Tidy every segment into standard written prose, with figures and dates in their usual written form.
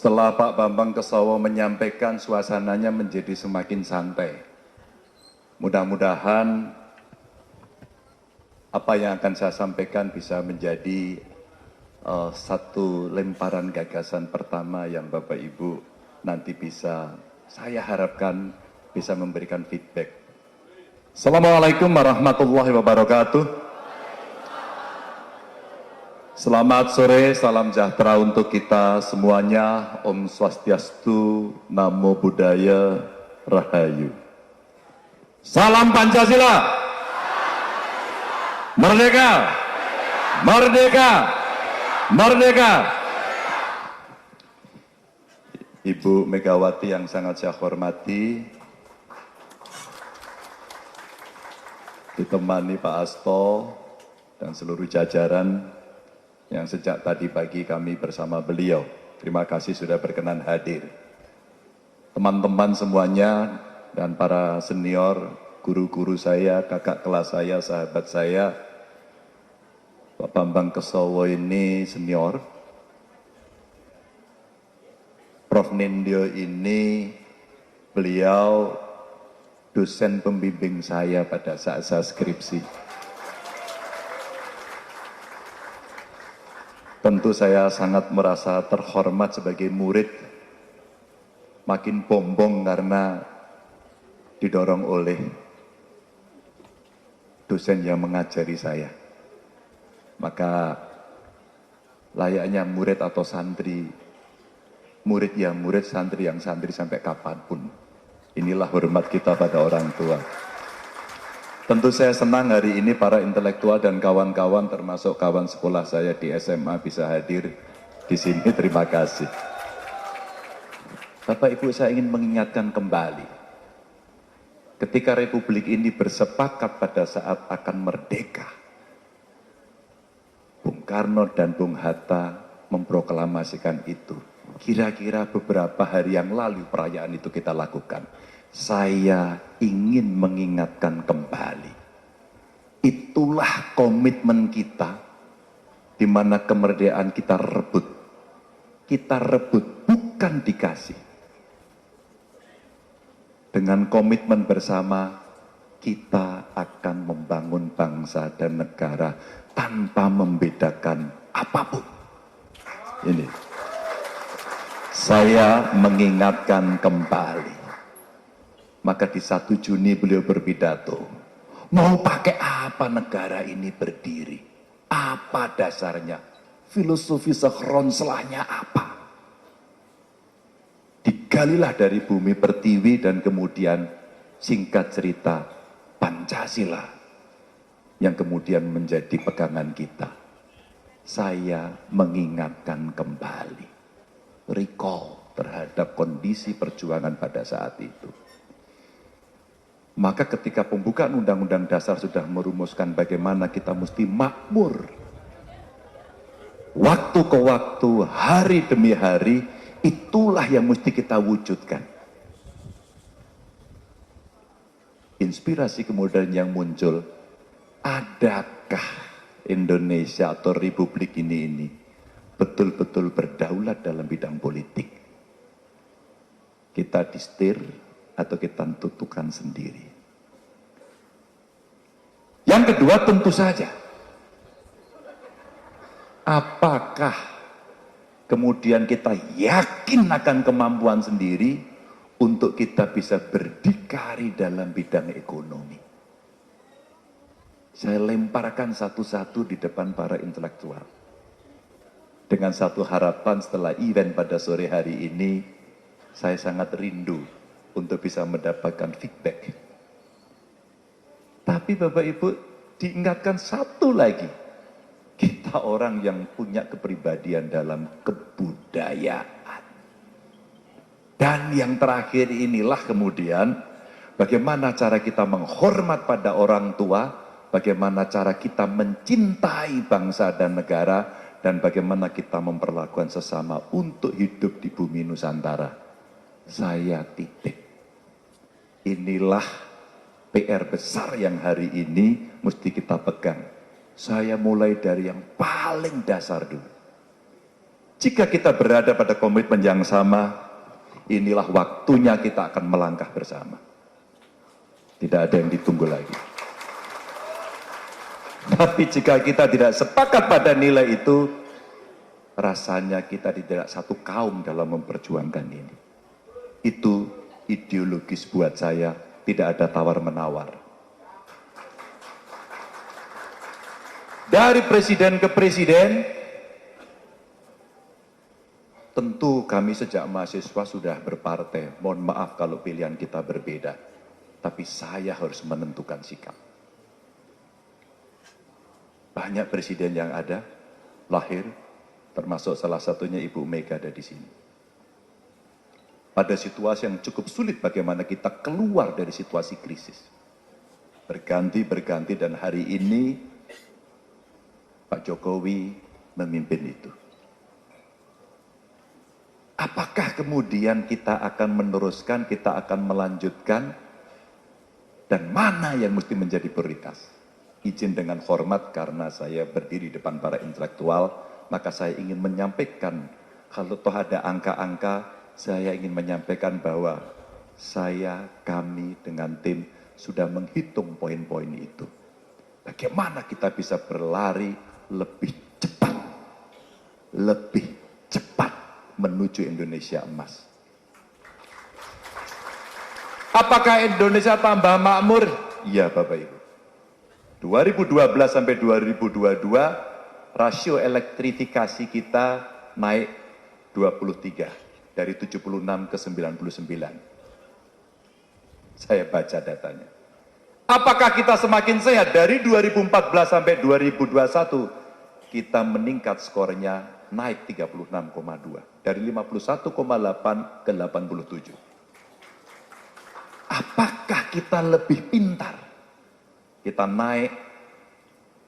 Setelah Pak Bambang Kesowo menyampaikan, suasananya menjadi semakin santai. Mudah-mudahan apa yang akan saya sampaikan bisa menjadi satu lemparan gagasan pertama yang Bapak Ibu nanti bisa, saya harapkan bisa memberikan feedback. Assalamualaikum warahmatullahi wabarakatuh. Selamat sore, salam sejahtera untuk kita semuanya. Om Swastiastu, Namo Buddhaya, Rahayu. Salam Pancasila. Merdeka. Merdeka. Merdeka. Ibu Megawati yang sangat saya hormati, ditemani Pak Asto dan seluruh jajaran yang sejak tadi pagi kami bersama beliau. Terima kasih sudah berkenan hadir. Teman-teman semuanya dan para senior, guru-guru saya, kakak kelas saya, sahabat saya, Pak Bambang Kesowo ini senior. Prof. Nindyo ini beliau dosen pembimbing saya pada saat saya skripsi. Tentu saya sangat merasa terhormat sebagai murid, makin bombong karena didorong oleh dosen yang mengajari saya. Maka layaknya murid atau santri, murid yang murid, santri yang santri sampai kapanpun. Inilah hormat kita pada orang tua. Tentu saya senang hari ini para intelektual dan kawan-kawan termasuk kawan sekolah saya di SMA bisa hadir di sini. Terima kasih. Bapak Ibu, saya ingin mengingatkan kembali. Ketika Republik ini bersepakat pada saat akan merdeka, Bung Karno dan Bung Hatta memproklamasikan itu. Kira-kira beberapa hari yang lalu perayaan itu kita lakukan. Saya ingin mengingatkan kembali, itulah komitmen kita, di mana kemerdekaan kita rebut bukan dikasih. Dengan komitmen bersama, kita akan membangun bangsa dan negara tanpa membedakan apapun. Ini, saya mengingatkan kembali. Maka di 1 Juni beliau berpidato, mau pakai apa negara ini berdiri? Apa dasarnya? Filosofi sekronselahnya apa? Digalilah dari bumi pertiwi dan kemudian singkat cerita Pancasila yang kemudian menjadi pegangan kita. Saya mengingatkan kembali, recall terhadap kondisi perjuangan pada saat itu. Maka ketika pembukaan Undang-Undang Dasar sudah merumuskan bagaimana kita mesti makmur, waktu ke waktu, hari demi hari, itulah yang mesti kita wujudkan. Inspirasi kemudian yang muncul, adakah Indonesia atau Republik ini betul-betul berdaulat dalam bidang politik? Kita disetir atau kita tentukan sendiri. Yang kedua, tentu saja, apakah kemudian kita yakin akan kemampuan sendiri untuk kita bisa berdikari dalam bidang ekonomi? Saya lemparkan satu-satu di depan para intelektual. Dengan satu harapan, setelah event pada sore hari ini, saya sangat rindu untuk bisa mendapatkan feedback. Tapi Bapak Ibu, diingatkan satu lagi, kita orang yang punya kepribadian dalam kebudayaan. Dan yang terakhir inilah kemudian, bagaimana cara kita menghormat pada orang tua, bagaimana cara kita mencintai bangsa dan negara, dan bagaimana kita memperlakukan sesama untuk hidup di bumi Nusantara. Saya titik. Inilah PR besar yang hari ini mesti kita pegang. Saya mulai dari yang paling dasar dulu. Jika kita berada pada komitmen yang sama, inilah waktunya kita akan melangkah bersama. Tidak ada yang ditunggu lagi. Tapi jika kita tidak sepakat pada nilai itu, rasanya kita tidak satu kaum dalam memperjuangkan ini. Itu ideologis buat saya, tidak ada tawar-menawar. Dari presiden ke presiden, tentu kami sejak mahasiswa sudah berpartai. Mohon maaf kalau pilihan kita berbeda. Tapi saya harus menentukan sikap. Banyak presiden yang ada, lahir, termasuk salah satunya Ibu Mega ada di sini. Pada situasi yang cukup sulit bagaimana kita keluar dari situasi krisis. Berganti-berganti dan hari ini Pak Jokowi memimpin itu. Apakah kemudian kita akan meneruskan, kita akan melanjutkan, dan mana yang mesti menjadi prioritas? Izin dengan hormat karena saya berdiri depan para intelektual, maka saya ingin menyampaikan, kalau toh ada angka-angka, saya ingin menyampaikan bahwa kami dengan tim sudah menghitung poin-poin itu. Bagaimana kita bisa berlari lebih cepat menuju Indonesia emas. Apakah Indonesia tambah makmur? Iya Bapak Ibu. 2012 sampai 2022, rasio elektrifikasi kita naik 23, dari 76 ke 99. Saya baca datanya. Apakah kita semakin sehat? Dari 2014 sampai 2021, kita meningkat skornya naik 36,2. Dari 51,8 ke 87. Apakah kita lebih pintar? Kita naik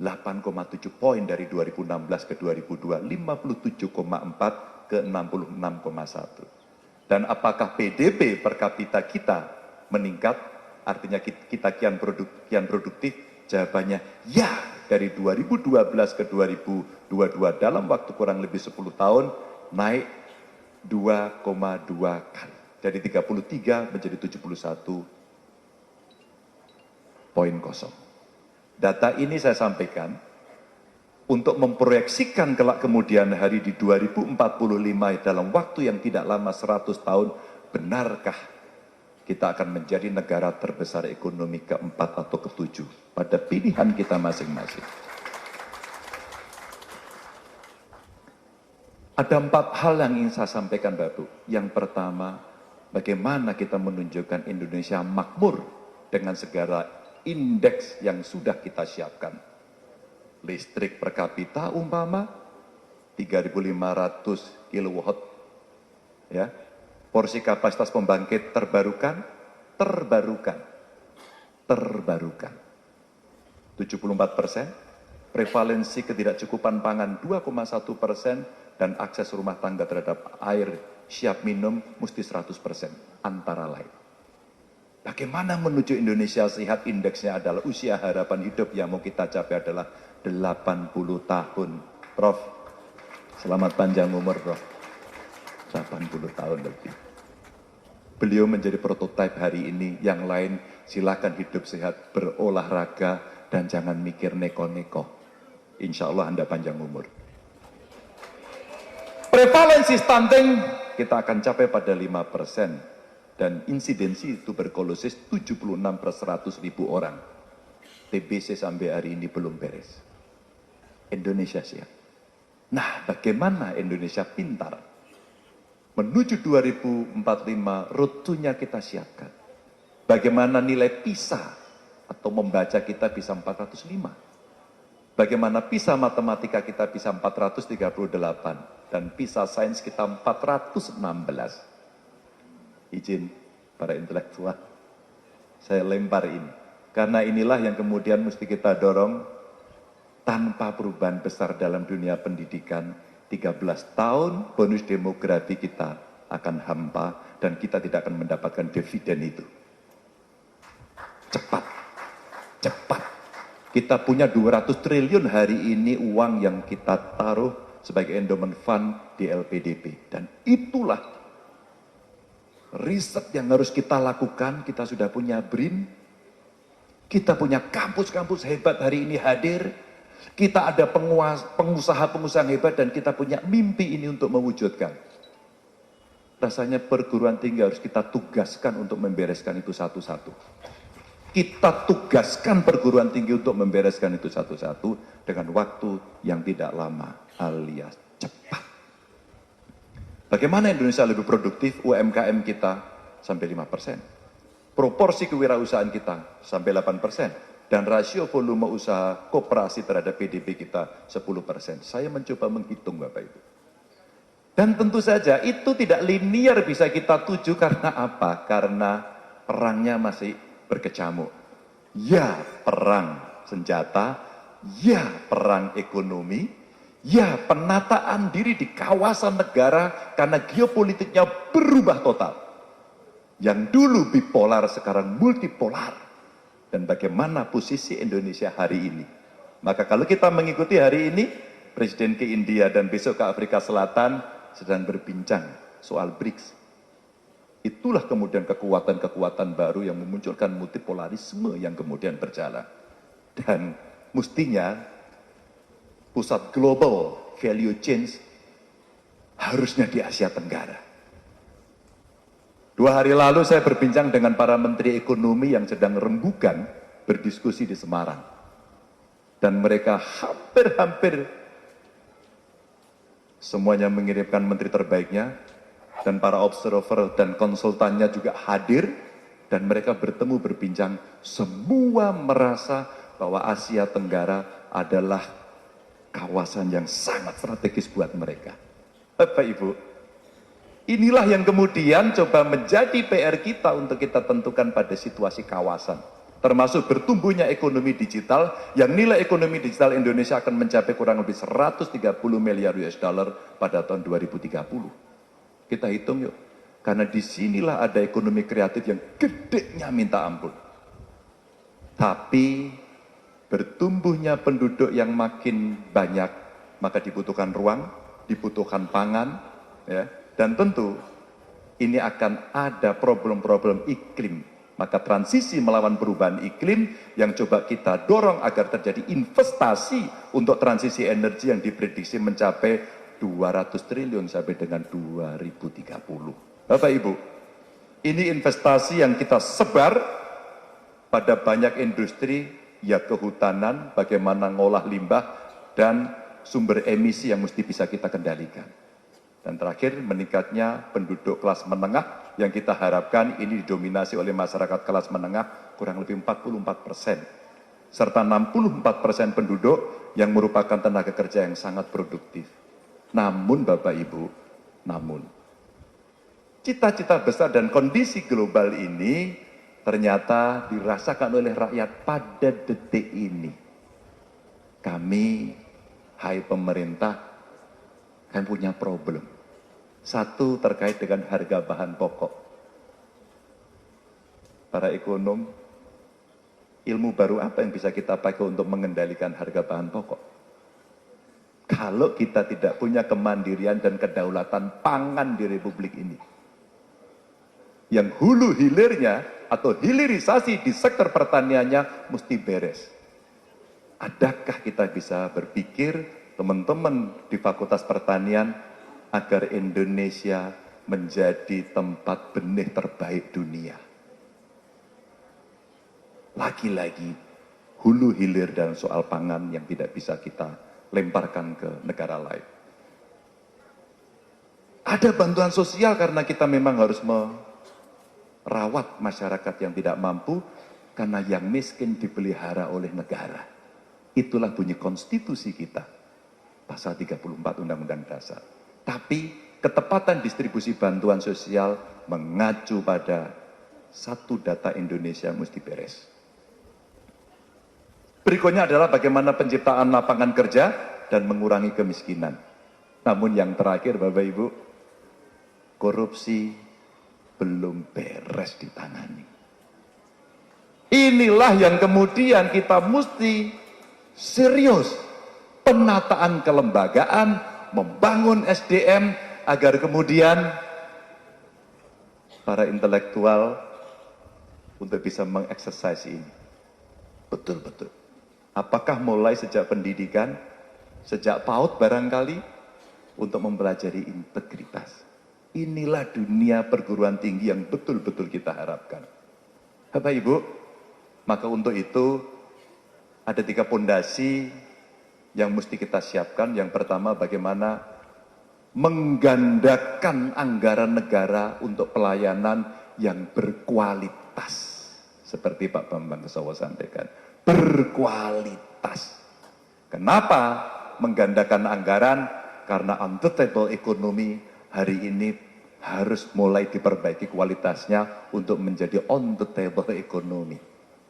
8,7 poin dari 2016 ke 2002, 57,4 ke 66,1. Dan apakah PDB per kapita kita meningkat? Artinya kita kian produktif? Jawabannya ya. Dari 2012 ke 2022 dalam waktu kurang lebih 10 tahun naik 2,2 kali. Dari 33 menjadi 71,0. Data ini saya sampaikan untuk memproyeksikan kelak kemudian hari di 2045 dalam waktu yang tidak lama 100 tahun, benarkah kita akan menjadi negara terbesar ekonomi keempat atau ketujuh pada pilihan kita masing-masing. Ada 4 hal yang ingin saya sampaikan Bapak. Yang pertama, bagaimana kita menunjukkan Indonesia makmur dengan segala indeks yang sudah kita siapkan. Listrik per kapita umpama 3.500 kW, ya. Porsi kapasitas pembangkit terbarukan 74%, prevalensi ketidakcukupan pangan 2,1%, dan akses rumah tangga terhadap air siap minum mesti 100%, antara lain. Bagaimana menuju Indonesia sehat? Indeksnya adalah usia harapan hidup yang mau kita capai adalah 80 tahun. Prof, selamat panjang umur Prof. 80 tahun lebih. Beliau menjadi prototipe hari ini. Yang lain silakan hidup sehat, berolahraga, dan jangan mikir neko-neko. Insya Allah Anda panjang umur. Prevalensi stunting kita akan capai pada 5%. Dan insidensi tuberkulosis 76 per 100.000 orang. TBC sampai hari ini belum beres. Indonesia siap. Nah, bagaimana Indonesia pintar? Menuju 2045, rutunya kita siapkan. Bagaimana nilai PISA atau membaca kita bisa 405. Bagaimana PISA matematika kita bisa 438. Dan PISA sains kita 416. Izin para intelektual, saya lempar ini. Karena inilah yang kemudian mesti kita dorong tanpa perubahan besar dalam dunia pendidikan. 13 tahun bonus demografi kita akan hampa dan kita tidak akan mendapatkan dividen itu. Cepat. Kita punya 200 triliun hari ini uang yang kita taruh sebagai endowment fund di LPDP. Dan itulah riset yang harus kita lakukan. Kita sudah punya BRIN, kita punya kampus-kampus hebat hari ini hadir, kita ada pengusaha-pengusaha hebat, dan kita punya mimpi ini untuk mewujudkan. Rasanya perguruan tinggi harus kita tugaskan untuk membereskan itu satu-satu. Kita tugaskan perguruan tinggi untuk membereskan itu satu-satu dengan waktu yang tidak lama alias cepat. Bagaimana Indonesia lebih produktif? UMKM kita sampai 5%. Proporsi kewirausahaan kita sampai 8%. Dan rasio volume usaha koperasi terhadap PDB kita 10%. Saya mencoba menghitung Bapak Ibu. Dan tentu saja itu tidak linear bisa kita tuju karena apa? Karena perangnya masih berkecamuk. Ya perang senjata, ya perang ekonomi, ya penataan diri di kawasan negara karena geopolitiknya berubah total. Yang dulu bipolar sekarang multipolar. Dan bagaimana posisi Indonesia hari ini? Maka kalau kita mengikuti hari ini, Presiden ke India dan besok ke Afrika Selatan sedang berbincang soal BRICS. Itulah kemudian kekuatan-kekuatan baru yang memunculkan multipolarisme yang kemudian berjalan. Dan mestinya pusat global value change harusnya di Asia Tenggara. 2 hari lalu saya berbincang dengan para menteri ekonomi yang sedang rembukan berdiskusi di Semarang. Dan mereka hampir-hampir semuanya mengirimkan menteri terbaiknya, dan para observer dan konsultannya juga hadir, dan mereka bertemu berbincang, semua merasa bahwa Asia Tenggara adalah kawasan yang sangat strategis buat mereka. Bapak Ibu, inilah yang kemudian coba menjadi PR kita untuk kita tentukan pada situasi kawasan. Termasuk bertumbuhnya ekonomi digital, yang nilai ekonomi digital Indonesia akan mencapai kurang lebih 130 miliar US dollar pada tahun 2030. Kita hitung yuk, karena disinilah ada ekonomi kreatif yang gedenya minta ampun. Tapi bertumbuhnya penduduk yang makin banyak, maka dibutuhkan ruang, dibutuhkan pangan, ya, dan tentu ini akan ada problem-problem iklim. Maka transisi melawan perubahan iklim yang coba kita dorong agar terjadi investasi untuk transisi energi yang diprediksi mencapai 200 triliun sampai dengan 2030. Bapak Ibu, ini investasi yang kita sebar pada banyak industri, ya kehutanan, bagaimana ngolah limbah, dan sumber emisi yang mesti bisa kita kendalikan. Dan terakhir, meningkatnya penduduk kelas menengah yang kita harapkan ini didominasi oleh masyarakat kelas menengah kurang lebih 44%. Serta 64% penduduk yang merupakan tenaga kerja yang sangat produktif. Namun Bapak Ibu, namun cita-cita besar dan kondisi global ini ternyata dirasakan oleh rakyat pada detik ini. Kami, hai pemerintah, kan punya problem. Satu terkait dengan harga bahan pokok. Para ekonom, ilmu baru apa yang bisa kita pakai untuk mengendalikan harga bahan pokok? Kalau kita tidak punya kemandirian dan kedaulatan pangan di Republik ini. Yang hulu hilirnya atau hilirisasi di sektor pertaniannya mesti beres. Adakah kita bisa berpikir, teman-teman di Fakultas Pertanian, agar Indonesia menjadi tempat benih terbaik dunia? Lagi-lagi, hulu hilir dan soal pangan yang tidak bisa kita lemparkan ke negara lain. Ada bantuan sosial karena kita memang harus merawat masyarakat yang tidak mampu, karena yang miskin dipelihara oleh negara. Itulah bunyi konstitusi kita, pasal 34 Undang-Undang Dasar. Tapi ketepatan distribusi bantuan sosial mengacu pada satu data Indonesia mesti beres. Berikutnya adalah bagaimana penciptaan lapangan kerja dan mengurangi kemiskinan. Namun yang terakhir Bapak Ibu, korupsi belum beres ditangani. Inilah yang kemudian kita mesti serius. Penataan kelembagaan, membangun SDM agar kemudian para intelektual untuk bisa mengeksersis ini. Betul-betul. Apakah mulai sejak pendidikan, sejak PAUD barangkali, untuk mempelajari integritas. Inilah dunia perguruan tinggi yang betul-betul kita harapkan. Bapak Ibu, maka untuk itu ada 3 pondasi yang mesti kita siapkan. Yang pertama, bagaimana menggandakan anggaran negara untuk pelayanan yang berkualitas. Seperti Pak Bambang Kesowo sampaikan, berkualitas. Kenapa menggandakan anggaran? Karena on the table ekonomi hari ini harus mulai diperbaiki kualitasnya untuk menjadi on the table ekonomi.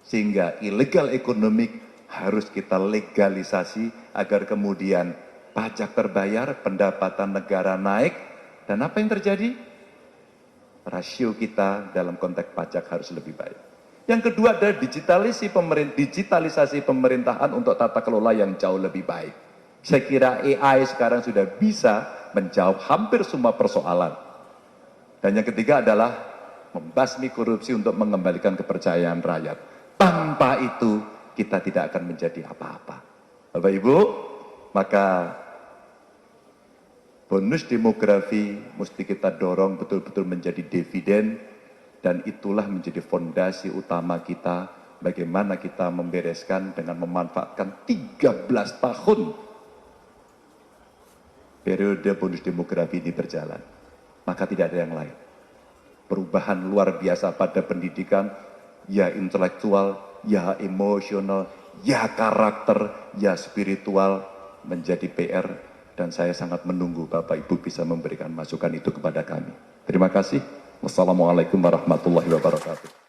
Sehingga illegal economic harus kita legalisasi agar kemudian pajak terbayar, pendapatan negara naik, dan apa yang terjadi? Rasio kita dalam konteks pajak harus lebih baik. Yang kedua adalah digitalisasi pemerintahan untuk tata kelola yang jauh lebih baik. Saya kira AI sekarang sudah bisa menjawab hampir semua persoalan. Dan yang ketiga adalah membasmi korupsi untuk mengembalikan kepercayaan rakyat. Tanpa itu kita tidak akan menjadi apa-apa. Bapak Ibu, maka bonus demografi mesti kita dorong betul-betul menjadi dividen, dan itulah menjadi fondasi utama kita bagaimana kita membereskan dengan memanfaatkan 13 tahun periode bonus demografi ini berjalan. Maka tidak ada yang lain. Perubahan luar biasa pada pendidikan, ya intelektual, ya emosional, ya karakter, ya spiritual, menjadi PR, dan saya sangat menunggu Bapak Ibu bisa memberikan masukan itu kepada kami. Terima kasih. Wassalamualaikum warahmatullahi wabarakatuh.